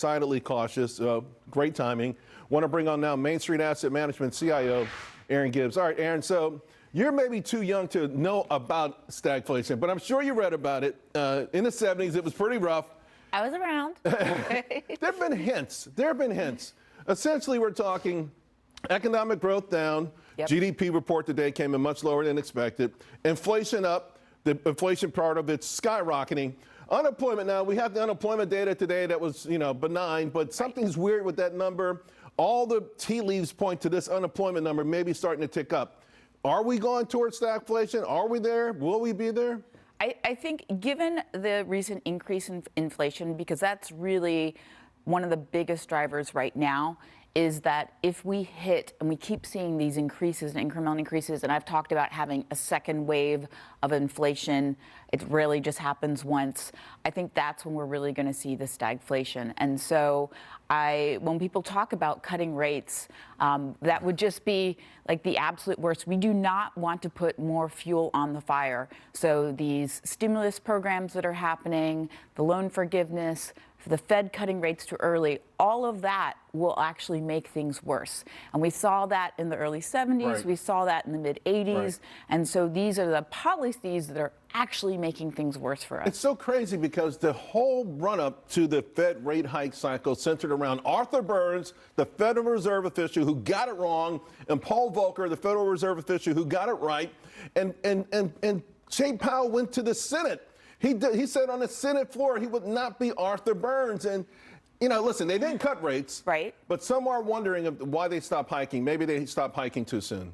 decidedly cautious. Great timing. Want to bring on now Main Street Asset Management CIO, Aaron Gibbs. All right, Aaron, so you're maybe too young to know about stagflation, but I'm sure you read about it. In the 70s, it was pretty rough. I was around. There have been hints. Essentially, we're talking economic growth down. Yep. GDP report today came in much lower than expected. Inflation up. The inflation part of it's skyrocketing. Unemployment now, we have the unemployment data today that was, benign, but something's weird with that number. All the tea leaves point to this unemployment number maybe starting to tick up. Are we going towards stagflation? Are we there? Will we be there? I think given the recent increase in inflation, because that's really one of the biggest drivers right now, is that if we hit, and we keep seeing these increases and incremental increases, and I've talked about having a second wave of inflation, it really just happens once. I think that's when we're really going to see the stagflation. And so when people talk about cutting rates, that would just be like the absolute worst. We do not want to put more fuel on the fire. So these stimulus programs that are happening, the loan forgiveness, the Fed cutting rates too early, all of that will actually make things worse. And we saw that in the early 70s, right. We saw that in the mid 80s. Right. And so these are the policies that are actually making things worse for us. It's so crazy because the whole run-up to the Fed rate hike cycle centered around Arthur Burns, the Federal Reserve official who got it wrong, and Paul Volcker, the Federal Reserve official who got it right. And Jay Powell went to the Senate. He said on the Senate floor he would not be Arthur Burns. And, listen, they didn't cut rates. Right. But some are wondering why they stopped hiking. Maybe they stopped hiking too soon.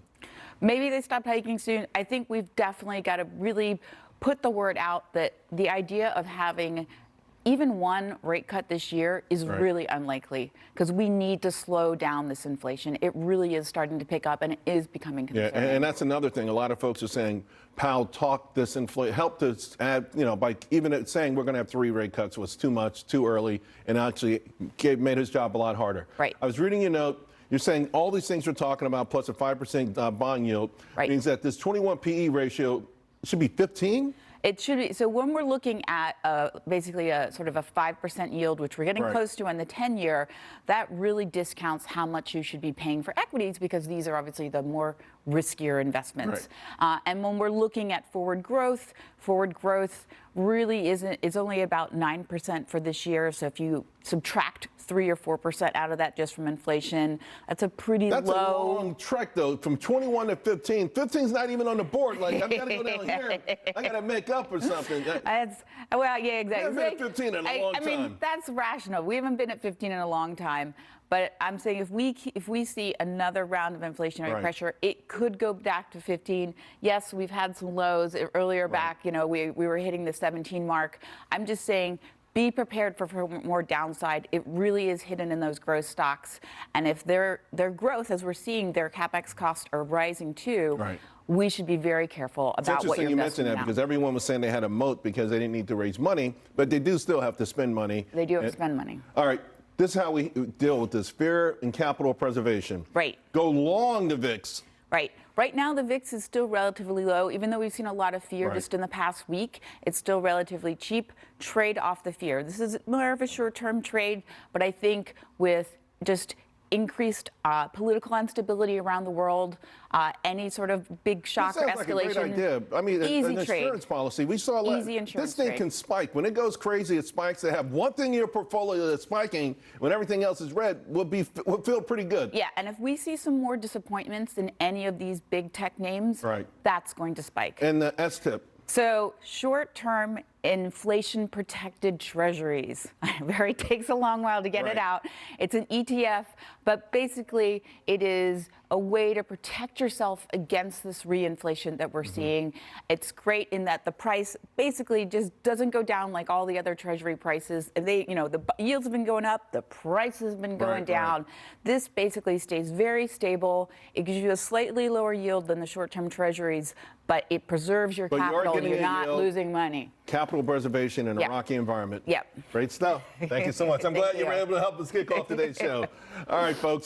Maybe they stopped hiking soon. I think we've definitely got to really put the word out that the idea of having even one rate cut this year is right. really unlikely because we need to slow down this inflation. It really is starting to pick up and it is becoming concerning. Yeah, and that's another thing. A lot of folks are saying Powell talked this inflation, helped us add, by even saying we're going to have 3 rate cuts was too much, too early, and actually made his job a lot harder. Right. I was reading your note. You're saying all these things we're talking about plus a 5% bond yield right. means that this 21 PE ratio should be 15? It should be. So when we're looking at basically a sort of a 5% yield, which we're getting right. close to on the 10-year, that really discounts how much you should be paying for equities because these are obviously the more riskier investments. Right. And when we're looking at forward growth really is only about 9% for this year. So if you subtract 3 or 4% out of that just from inflation, that's a pretty low. That's a long trek, though, from 21 to 15. 15's not even on the board. Like, I've got to go down here. I got to make up or something. Well, yeah, exactly. We haven't been at 15 in a long time. I mean, that's rational. We haven't been at 15 in a long time. But I'm saying if we see another round of inflationary right. pressure, it could go back to 15. Yes, we've had some lows earlier right. back. We were hitting the 17 mark. I'm just saying, be prepared for more downside. It really is hidden in those growth stocks. And if their growth, as we're seeing, their CapEx costs are rising too, right. we should be very careful about what you're investing in. It's interesting you mentioned that because everyone was saying they had a moat because they didn't need to raise money, but they do still have to spend money. They do have to spend money. All right. This is how we deal with this, fear and capital preservation. Right. Go long the VIX. Right. Right now, the VIX is still relatively low. Even though we've seen a lot of fear right. just in the past week, it's still relatively cheap. Trade off the fear. This is more of a short-term trade, but I think with just increased political instability around the world, any sort of big shock or escalation. Like a great idea. I mean, an insurance policy. We saw this thing can spike. When it goes crazy, it spikes. They have one thing in your portfolio that's spiking when everything else is red will feel pretty good. Yeah, and if we see some more disappointments in any of these big tech names, right. that's going to spike. And the S-tip. So short-term inflation-protected treasuries. It takes a long while to get right. it out. It's an ETF, but basically it is a way to protect yourself against this reinflation that we're mm-hmm. seeing. It's great in that the price basically just doesn't go down like all the other treasury prices. And the yields have been going up, the price has been going right, down. Right. This basically stays very stable. It gives you a slightly lower yield than the short-term treasuries, but it preserves your capital and you're not losing money. Capital preservation in a rocky environment. Yep. Great stuff. Thank you so much. I'm glad you were able to help us kick off today's show. All right, folks.